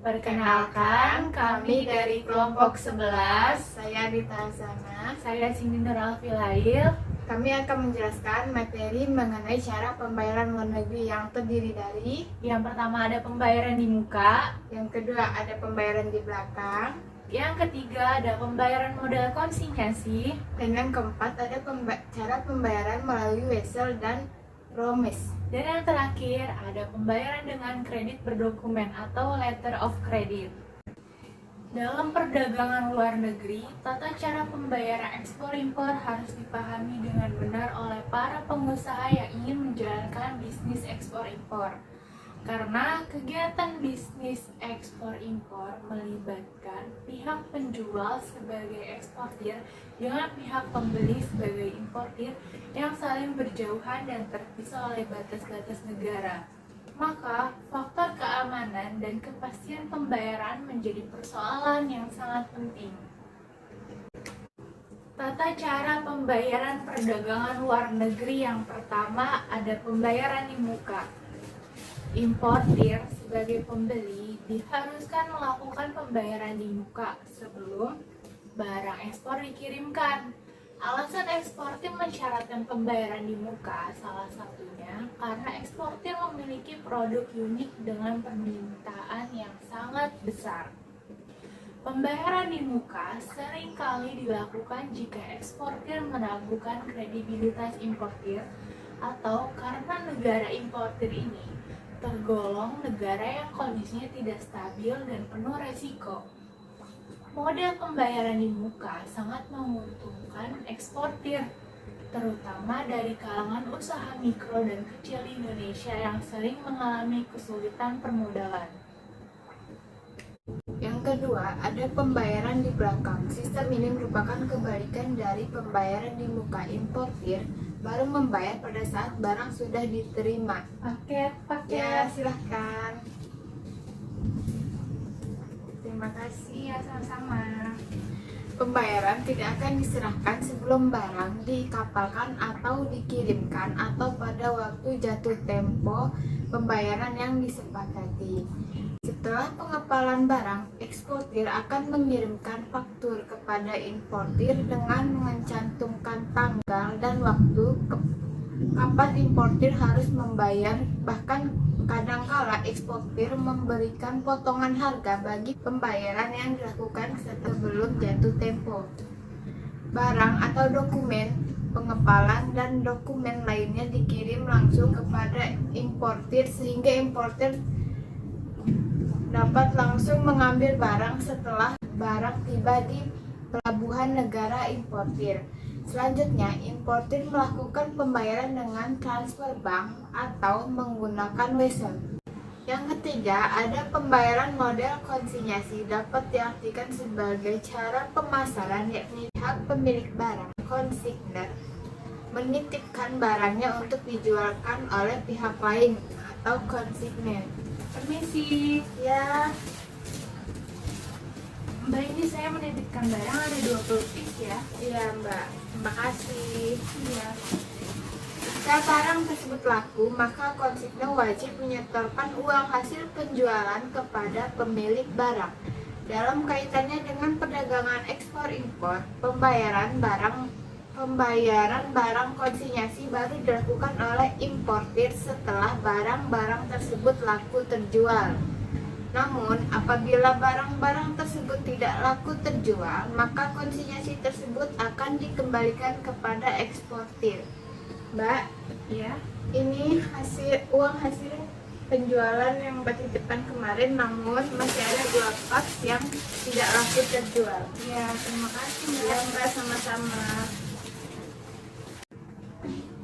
Perkenalkan, kami dari kelompok 11. Saya Rita Azana. Saya Cindy Nuralfilail. Kami akan menjelaskan materi mengenai cara pembayaran luar negeri yang terdiri dari Yang pertama ada pembayaran di muka. yang kedua ada pembayaran di belakang, Yang ketiga ada pembayaran modal konsinyasi. dan yang keempat ada cara pembayaran melalui wesel dan promise. Dan yang terakhir ada pembayaran dengan kredit berdokumen atau letter of credit. Dalam perdagangan luar negeri, tata cara pembayaran ekspor-impor harus dipahami dengan benar oleh para pengusaha yang ingin menjalankan bisnis ekspor-impor. Karena kegiatan bisnis ekspor-impor melibatkan pihak penjual sebagai eksportir dengan pihak pembeli sebagai importir yang saling berjauhan dan terpisah oleh batas-batas negara. Maka, faktor keamanan dan kepastian pembayaran menjadi persoalan yang sangat penting. Tata cara pembayaran perdagangan luar negeri yang pertama ada pembayaran di muka. Importir sebagai pembeli diharuskan melakukan pembayaran di muka sebelum barang ekspor dikirimkan. Alasan eksportir mensyaratkan pembayaran di muka salah satunya karena eksportir memiliki produk unik dengan permintaan yang sangat besar. Pembayaran di muka seringkali dilakukan jika eksportir meragukan kredibilitas importir atau karena negara importir ini tergolong negara yang kondisinya tidak stabil dan penuh resiko. Model pembayaran di muka sangat menguntungkan eksportir, terutama dari kalangan usaha mikro dan kecil di Indonesia yang sering mengalami kesulitan permodalan. Yang kedua, ada pembayaran di belakang. Sistem ini merupakan kebalikan dari pembayaran di muka. Importir baru membayar pada saat barang sudah diterima. Paket. Ya, silahkan. Terima kasih. Iya, sama-sama. Pembayaran tidak akan diserahkan sebelum barang dikapalkan atau dikirimkan atau pada waktu jatuh tempo pembayaran yang disepakati. Setelah pengepalan barang, eksportir akan mengirimkan faktur kepada importir dengan mencantumkan tanggal dan waktu kapan importir harus membayar. Bahkan kadangkala eksportir memberikan potongan harga bagi pembayaran yang dilakukan sebelum jatuh tempo. Barang atau dokumen pengepalan dan dokumen lainnya dikirim langsung kepada importir sehingga importir dapat langsung mengambil barang setelah barang tiba di pelabuhan negara importir. Selanjutnya, importir melakukan pembayaran dengan transfer bank atau menggunakan wesel. Yang ketiga, ada pembayaran model konsinyasi, dapat diartikan sebagai cara pemasaran, yakni hak pemilik barang, konsigner, menitipkan barangnya untuk dijualkan oleh pihak lain atau konsigner. Permisi. Ya, Mbak, ini saya menitipkan barang ada 20 piece ya. iya Mbak, terima kasih. Iya. Jika barang tersebut laku, maka konsigner wajib menyetorkan uang hasil penjualan kepada pemilik barang. Dalam kaitannya dengan perdagangan ekspor-impor, pembayaran barang konsinyasi baru dilakukan oleh importir setelah barang-barang tersebut laku terjual. Namun, apabila barang-barang tersebut tidak laku terjual, maka konsinyasi tersebut akan dikembalikan kepada eksportir. Mbak, Iya. ini uang hasil penjualan yang Mbak titipkan kemarin, namun masih ada 2 pak yang tidak laku terjual. Iya, terima kasih Ya Mbak. Mbak, sama-sama.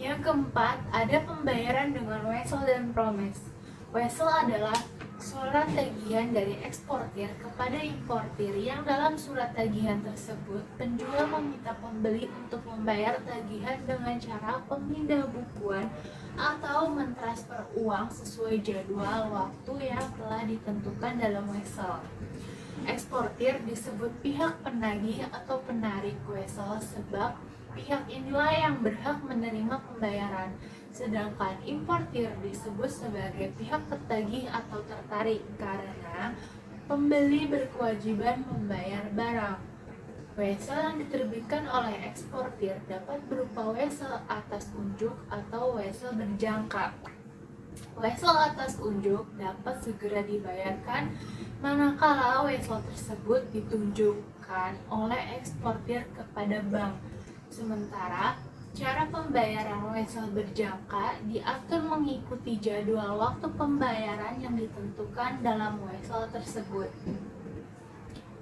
Yang keempat, ada pembayaran dengan wesel dan promise. Wesel adalah surat tagihan dari eksportir kepada importir yang dalam surat tagihan tersebut penjual meminta pembeli untuk membayar tagihan dengan cara pemindah bukuan atau mentransfer uang sesuai jadwal waktu yang telah ditentukan dalam wesel. Eksportir disebut pihak penagih atau penarik wesel sebab pihak inilah yang berhak menerima pembayaran, sedangkan importir disebut sebagai pihak tertagih atau tertarik karena Pembeli berkewajiban membayar barang. Wesel yang diterbitkan oleh eksportir dapat berupa wesel atas unjuk atau wesel berjangka. Wesel atas unjuk dapat segera dibayarkan manakala wesel tersebut ditunjukkan oleh eksportir kepada bank. Sementara cara pembayaran wesel berjangka diatur mengikuti jadwal waktu pembayaran yang ditentukan dalam wesel tersebut.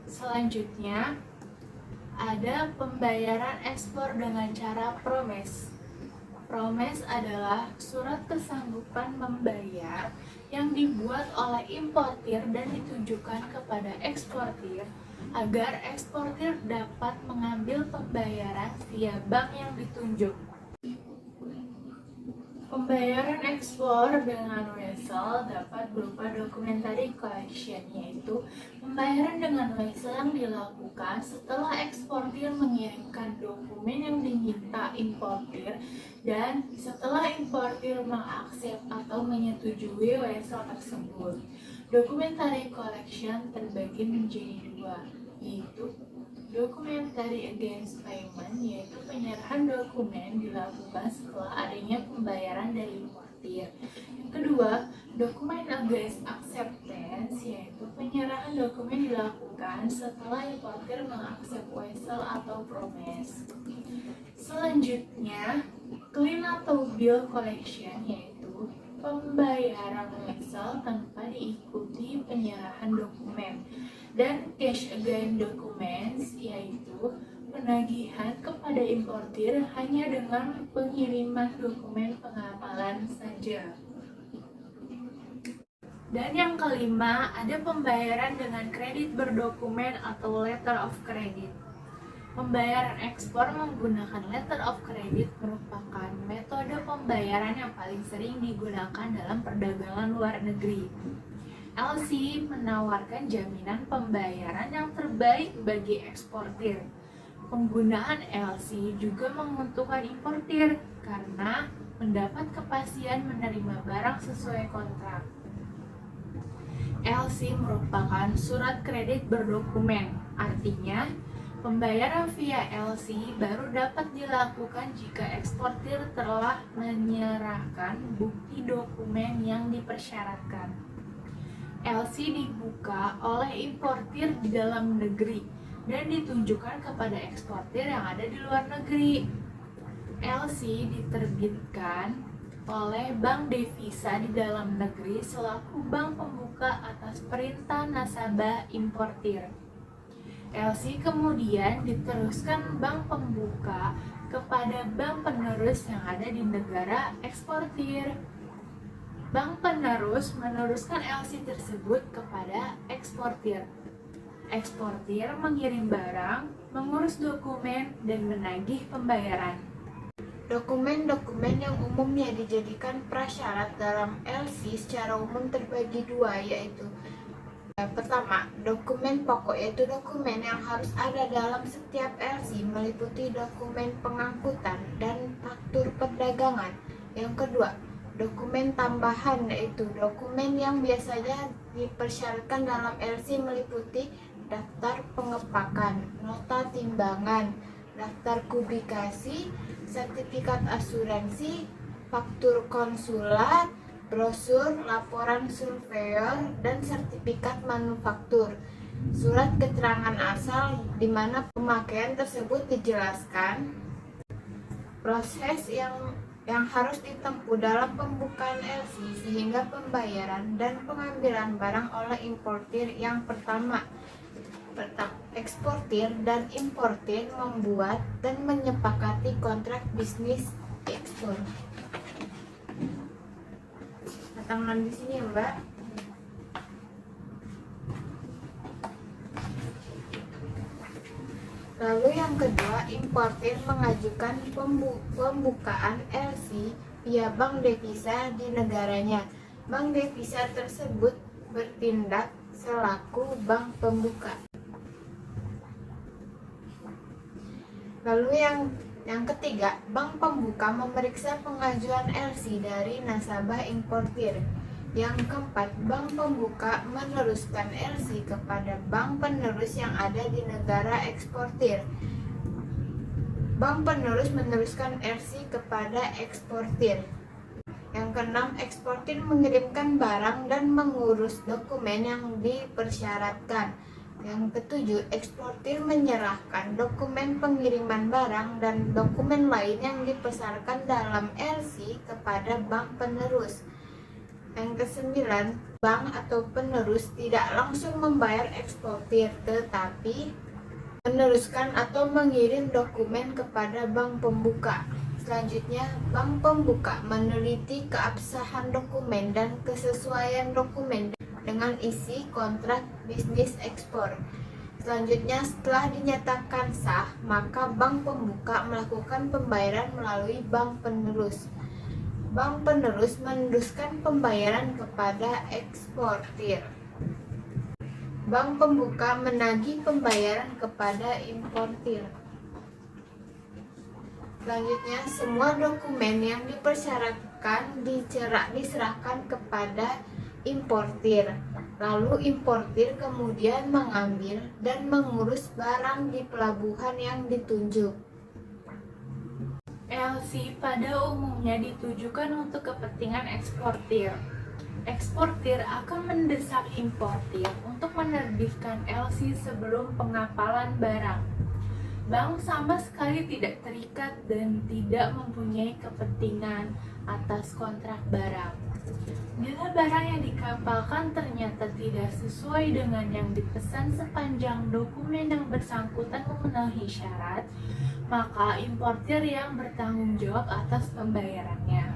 Selanjutnya, ada pembayaran ekspor dengan cara promes. Promes adalah surat kesanggupan membayar yang dibuat oleh importir dan ditujukan kepada eksportir agar eksportir dapat mengambil pembayaran via bank yang ditunjuk. Pembayaran ekspor dengan wesel dapat berupa documentary collection, yaitu pembayaran dengan wesel yang dilakukan setelah eksportir mengirimkan dokumen yang diminta importir dan setelah importir mengaksep atau menyetujui wesel tersebut. Documentary collection terbagi menjadi dua, yaitu documentary against payment, yaitu penyerahan dokumen dilakukan setelah adanya pembayaran dari importir. Yang kedua, dokumen against acceptance, yaitu penyerahan dokumen dilakukan setelah importir mengaksep wesel atau promise. Selanjutnya, clean atau bill collection, yaitu pembayaran wesel tanpa diikuti penyerahan dokumen. Dan cash again documents, yaitu penagihan kepada importir hanya dengan pengiriman dokumen pengapalan saja. Dan yang kelima, ada pembayaran dengan kredit berdokumen atau letter of credit. Pembayaran ekspor menggunakan letter of credit merupakan metode pembayaran yang paling sering digunakan dalam perdagangan luar negeri. LC menawarkan jaminan pembayaran yang terbaik bagi eksportir. Penggunaan LC juga menguntungkan importir karena mendapat kepastian menerima barang sesuai kontrak. LC merupakan surat kredit berdokumen, artinya pembayaran via LC baru dapat dilakukan jika eksportir telah menyerahkan bukti dokumen yang dipersyaratkan. LC dibuka oleh importir di dalam negeri dan ditunjukkan kepada eksportir yang ada di luar negeri. LC diterbitkan oleh bank devisa di dalam negeri selaku bank pembuka atas perintah nasabah importir. LC kemudian diteruskan bank pembuka kepada bank penerus yang ada di negara eksportir. Bank penerus meneruskan LC tersebut kepada eksportir. Eksportir mengirim barang, mengurus dokumen, dan menagih pembayaran. Dokumen-dokumen yang umumnya dijadikan prasyarat dalam LC secara umum terbagi dua, yaitu pertama, dokumen pokok, yaitu dokumen yang harus ada dalam setiap LC meliputi dokumen pengangkutan dan faktur perdagangan. Yang kedua, dokumen tambahan, yaitu dokumen yang biasanya dipersyaratkan dalam LC meliputi daftar pengepakan, nota timbangan, daftar kubikasi, sertifikat asuransi, faktur konsulat, brosur, laporan surveyor, dan sertifikat manufaktur. Surat keterangan asal di mana pemakaian tersebut dijelaskan, proses yang harus ditempuh dalam pembukaan LC sehingga pembayaran dan pengambilan barang oleh importir. Yang pertama, eksportir dan importir membuat dan menyepakati kontrak bisnis ekspor. Tangan di sini ya, Mbak. Lalu yang kedua, importir mengajukan pembukaan LC via bank devisa di negaranya. Bank devisa tersebut bertindak selaku bank pembuka. Lalu yang ketiga, bank pembuka memeriksa pengajuan LC dari nasabah importir. Yang keempat, bank pembuka meneruskan LC kepada bank penerus yang ada di negara eksportir. Bank penerus meneruskan LC kepada eksportir. Yang keenam, eksportir mengirimkan barang dan mengurus dokumen yang dipersyaratkan. Yang ketujuh, eksportir menyerahkan dokumen pengiriman barang dan dokumen lain yang dipersyaratkan dalam LC kepada bank penerus. Yang kesembilan, bank atau penerus tidak langsung membayar eksportir, tetapi meneruskan atau mengirim dokumen kepada bank pembuka. Selanjutnya, bank pembuka meneliti keabsahan dokumen dan kesesuaian dokumen dengan isi kontrak bisnis ekspor. Selanjutnya, setelah dinyatakan sah, maka bank pembuka melakukan pembayaran melalui bank penerus. Bank penerus meneruskan pembayaran kepada eksportir. Bank pembuka menagih pembayaran kepada importir. Selanjutnya, semua dokumen yang dipersyaratkan diserahkan kepada importir. Lalu importir kemudian mengambil dan mengurus barang di pelabuhan yang ditunjuk. LC pada umumnya ditujukan untuk kepentingan eksportir. Eksportir akan mendesak importir untuk menerbitkan LC sebelum pengapalan barang. Bank sama sekali tidak terikat dan tidak mempunyai kepentingan atas kontrak barang. Bila barang yang dikapalkan ternyata tidak sesuai dengan yang dipesan sepanjang dokumen yang bersangkutan memenuhi syarat, maka importir yang bertanggung jawab atas pembayarannya.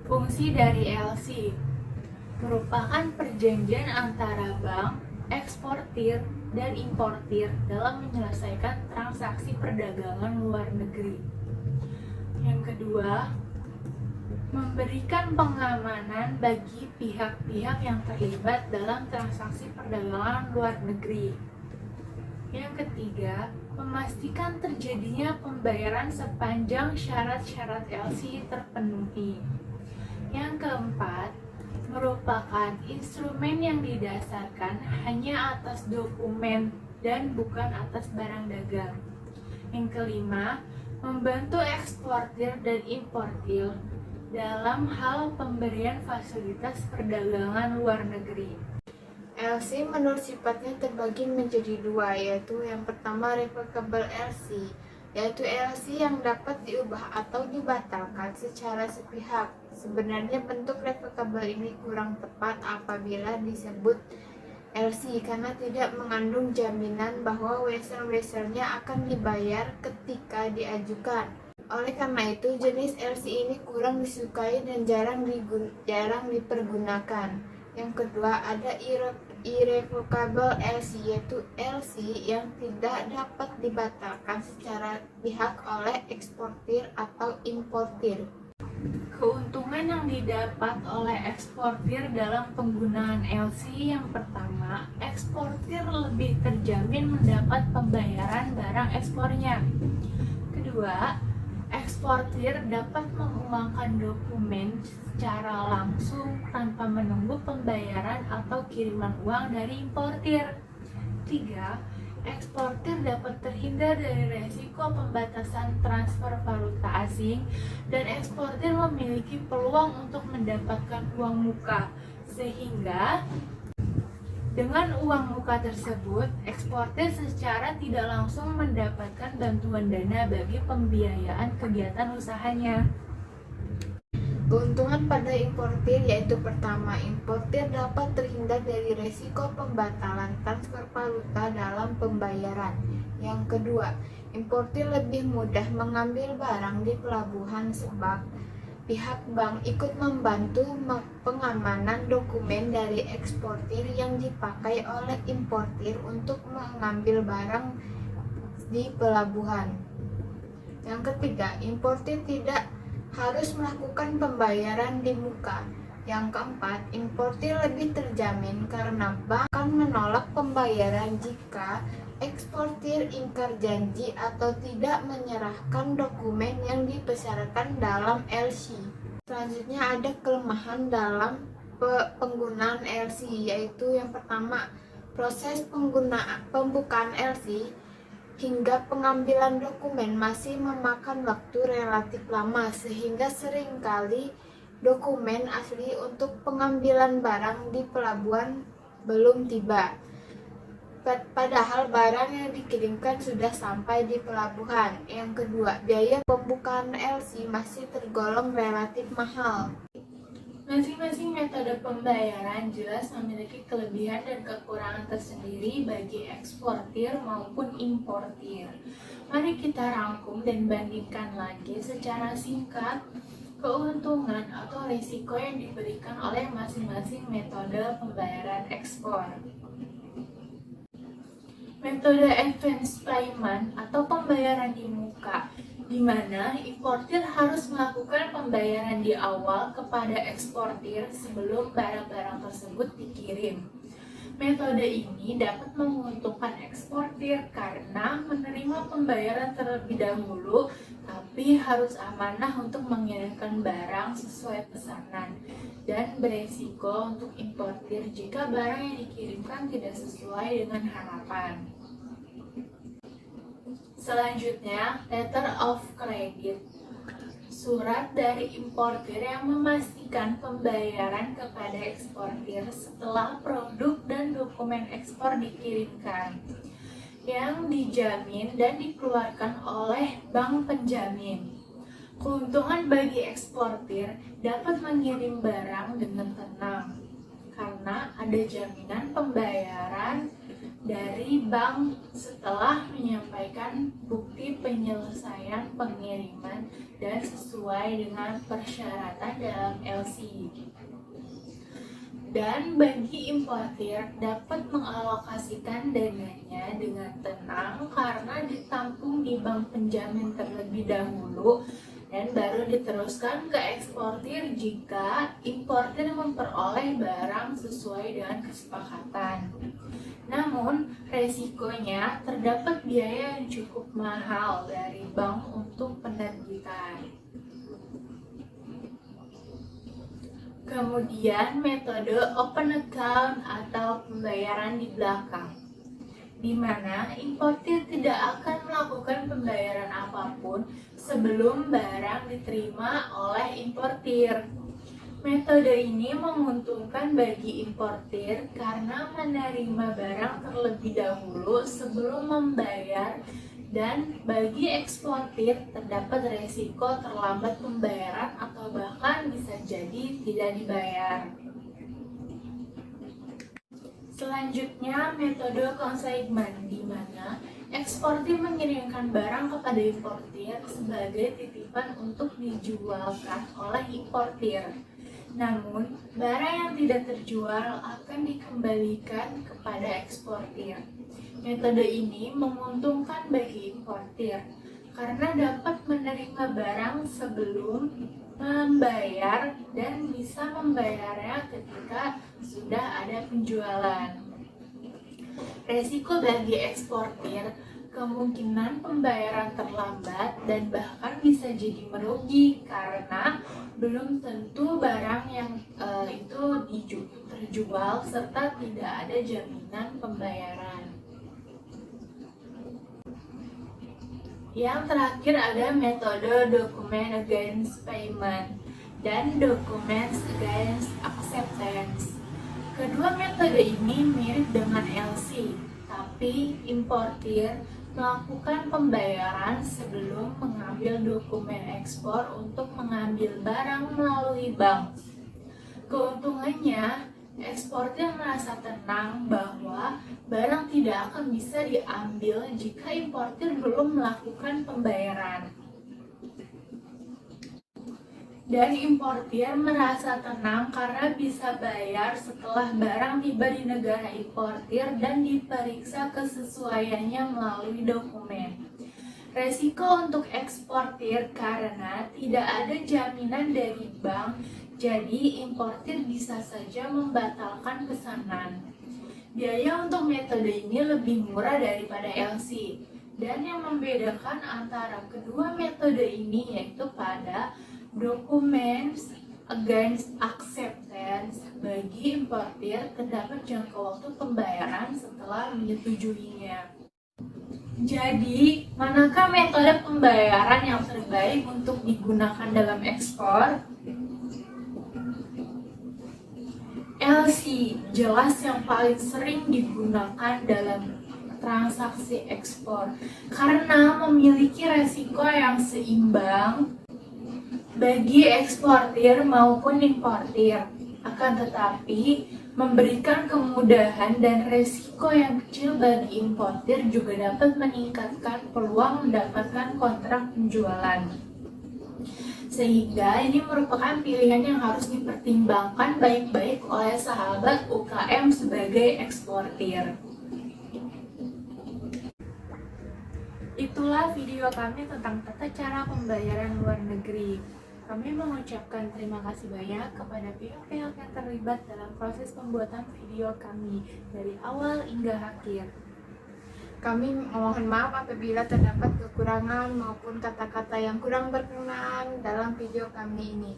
Fungsi dari LC merupakan perjanjian antara bank, eksportir, dan importir dalam menyelesaikan transaksi perdagangan luar negeri. Yang kedua, memberikan pengamanan bagi pihak-pihak yang terlibat dalam transaksi perdagangan luar negeri. Yang ketiga, memastikan terjadinya pembayaran sepanjang syarat-syarat LC terpenuhi. Yang keempat, merupakan instrumen yang didasarkan hanya atas dokumen dan bukan atas barang dagang. Yang kelima, membantu eksportir dan importir dalam hal pemberian fasilitas perdagangan luar negeri. LC menurut sifatnya terbagi menjadi dua, yaitu yang pertama revocable LC, yaitu LC yang dapat diubah atau dibatalkan secara sepihak. Sebenarnya bentuk revocable ini kurang tepat apabila disebut LC karena tidak mengandung jaminan bahwa wesel-weselnya akan dibayar ketika diajukan. Oleh karena itu, jenis LC ini kurang disukai dan jarang dipergunakan. Yang kedua, ada irrevocable LC, yaitu LC yang tidak dapat dibatalkan secara pihak oleh eksportir atau importir. Keuntungan yang didapat oleh eksportir dalam penggunaan LC yang pertama, eksportir lebih terjamin mendapat pembayaran barang ekspornya. Kedua, eksportir dapat menguangkan dokumen secara langsung tanpa menunggu pembayaran atau kiriman uang dari importir. Tiga, eksportir dapat terhindar dari resiko pembatasan transfer valuta asing dan eksportir memiliki peluang untuk mendapatkan uang muka, sehingga dengan uang muka tersebut, eksportir secara tidak langsung mendapatkan bantuan dana bagi pembiayaan kegiatan usahanya. Keuntungan pada importir yaitu pertama, importir dapat terhindar dari risiko pembatalan transfer valuta dalam pembayaran. Yang kedua, importir lebih mudah mengambil barang di pelabuhan sebab pihak bank ikut membantu pengamanan dokumen dari eksportir yang dipakai oleh importir untuk mengambil barang di pelabuhan. Yang ketiga, importir tidak harus melakukan pembayaran di muka. Yang keempat, importir lebih terjamin karena bank akan menolak pembayaran jika eksportir ingkar janji atau tidak menyerahkan dokumen yang dipersyaratkan dalam LC. Selanjutnya ada kelemahan dalam penggunaan LC, yaitu yang pertama, proses pembukaan LC hingga pengambilan dokumen masih memakan waktu relatif lama, sehingga seringkali dokumen asli untuk pengambilan barang di pelabuhan belum tiba. Padahal barang yang dikirimkan sudah sampai di pelabuhan. Yang kedua, biaya pembukaan LC masih tergolong relatif mahal. Masing-masing metode pembayaran jelas memiliki kelebihan dan kekurangan tersendiri bagi eksportir maupun importir. Mari kita rangkum dan bandingkan lagi secara singkat keuntungan atau risiko yang diberikan oleh masing-masing metode pembayaran ekspor. Metode advance payment atau pembayaran di muka, di mana importir harus melakukan pembayaran di awal kepada eksportir sebelum barang-barang tersebut dikirim. Metode ini dapat menguntungkan eksportir karena menerima pembayaran terlebih dahulu, tapi harus amanah untuk mengirimkan barang sesuai pesanan, dan beresiko untuk importir jika barang yang dikirimkan tidak sesuai dengan harapan. Selanjutnya, letter of credit, surat dari importir yang memastikan pembayaran kepada eksportir setelah produk dan dokumen ekspor dikirimkan, yang dijamin dan dikeluarkan oleh bank penjamin. Keuntungan bagi eksportir dapat mengirim barang dengan tenang karena ada jaminan pembayaran dari bank setelah menyampaikan bukti penyelesaian pengiriman dan sesuai dengan persyaratan dalam LC. Dan bagi importir dapat mengalokasikan dananya dengan tenang karena ditampung di bank penjamin terlebih dahulu dan baru diteruskan ke eksportir jika importir memperoleh barang sesuai dengan kesepakatan. Namun, resikonya terdapat biaya yang cukup mahal dari bank untuk penerbitan. Kemudian, metode open account atau pembayaran di belakang, di mana importir tidak akan melakukan pembayaran apapun sebelum barang diterima oleh importir. Metode ini menguntungkan bagi importir karena menerima barang terlebih dahulu sebelum membayar, dan bagi eksportir terdapat resiko terlambat pembayaran atau bahkan bisa jadi tidak dibayar. Selanjutnya, metode consignment, di mana eksportir mengirimkan barang kepada importir sebagai titipan untuk dijualkan oleh importir. Namun, barang yang tidak terjual akan dikembalikan kepada eksportir. Metode ini menguntungkan bagi importir karena dapat menerima barang sebelum membayar dan bisa membayarnya ketika sudah ada penjualan. Resiko bagi eksportir, kemungkinan pembayaran terlambat dan bahkan bisa jadi merugi karena belum tentu barang yang itu terjual serta tidak ada jaminan pembayaran. Yang terakhir ada metode document against payment dan documents against acceptance. Kedua metode ini mirip dengan LC, tapi importir melakukan pembayaran sebelum mengambil dokumen ekspor untuk mengambil barang melalui bank. Keuntungannya, eksportir merasa tenang bahwa barang tidak akan bisa diambil jika importir belum melakukan pembayaran. Dan importir merasa tenang karena bisa bayar setelah barang tiba di negara importir dan diperiksa kesesuaiannya melalui dokumen. Resiko untuk eksportir karena tidak ada jaminan dari bank, jadi importir bisa saja membatalkan pesanan. Biaya untuk metode ini lebih murah daripada LC, dan yang membedakan antara kedua metode ini yaitu pada documents against acceptance bagi importir terdapat jangka waktu pembayaran setelah menyetujuinya. Jadi, manakah metode pembayaran yang terbaik untuk digunakan dalam ekspor? LC jelas yang paling sering digunakan dalam transaksi ekspor karena memiliki resiko yang seimbang bagi eksportir maupun importir, akan tetapi memberikan kemudahan dan resiko yang kecil bagi importir juga dapat meningkatkan peluang mendapatkan kontrak penjualan. Sehingga ini merupakan pilihan yang harus dipertimbangkan baik-baik oleh sahabat UKM sebagai eksportir. Itulah video kami tentang tata cara pembayaran luar negeri. Kami mengucapkan terima kasih banyak kepada pihak-pihak yang terlibat dalam proses pembuatan video kami dari awal hingga akhir. Kami mohon maaf apabila terdapat kekurangan maupun kata-kata yang kurang berkenan dalam video kami ini.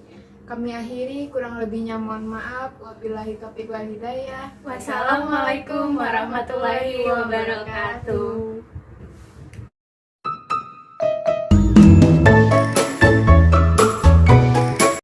Kami akhiri, kurang lebihnya mohon maaf. Wabillahi taufiq wal hidayah. Wassalamualaikum warahmatullahi wabarakatuh.